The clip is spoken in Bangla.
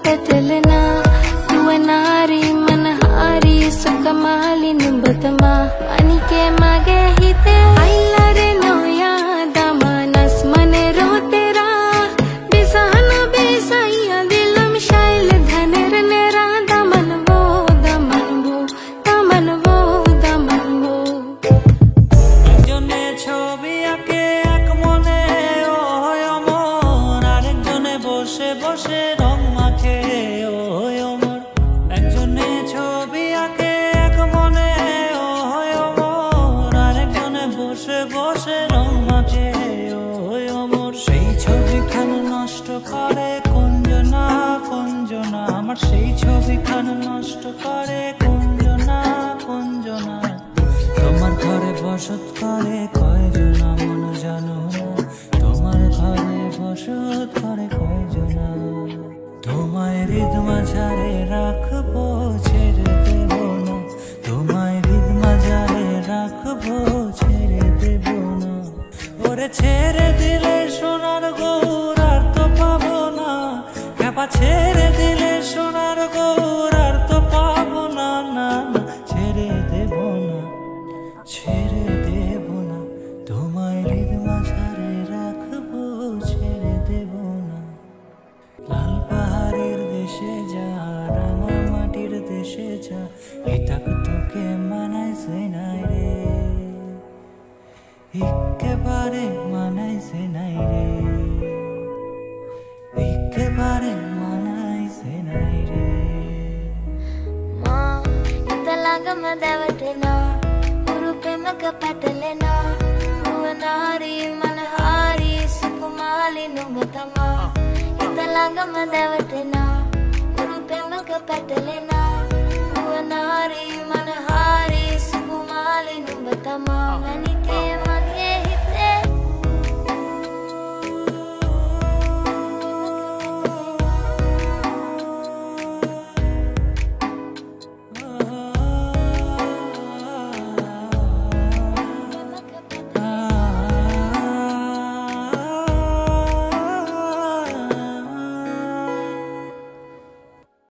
පැටලෙනා නුවනාරි මනහාරි සුකමාලි නුඹතමා අනිකේ මගේ හිතේ අයිලරේ නොයා දමනස් මනේ රෝතෙරා බිසහන බේසයියා දිලම ශෛල ධනර නෙරා දමන වෝ දමන වෝ একজনে ছবি আঁকে এক মনে ওই অমর আরেকজনে বসে বসে রং মাখে ওই অমর একজনে ছবি আঁকে এক মনে ওই অমর আরেকজনে বসে বসে রং মাখে ওই অমর সেই ছবিখান নষ্ট করে কুঞ্জনা কুঞ্জনা আমার সেই ছবিখান নষ্ট করে কুঞ্জনা কুঞ্জনা তোমার ঘরে বসত করে কয়জনা মন জানো না তোমার ঘরে বসত করে কয়জনা তোমায় হৃদ মাঝারে রাখবো ছেড়ে দেব না তোমায় হৃদ মাঝারে রাখবো ছেড়ে দেব না ওরে ছেড়ে দিলে সোনার গৌর আর তো পাবো না খেপা ছেড়ে দিলে সোনার গৌর আর তো পাবো না না না ছেড়ে দেব না ছেড়ে দেব না তোমায় হৃদ মাঝারে রাখবো ছেড়ে দেব না লাল পাহাড়ের দেশে যা রাঙা মাটির দেশে যা এটাক তোকে মানাইছে নাই রে একেবারে মানাইছে নাই রে একেবারে মানাইছে নাই রে මා ඉතලඟම දැවටෙනා උරුපෙමක පැටලෙනා නුවනාරි මනහාරි සුකුමාලි නුඹතමා ඉතලඟම දැවටෙනා උරුපෙමක පැටලෙනා නුවනාරි මනහාරි සුකුමාලි නුඹතමා අනිකේ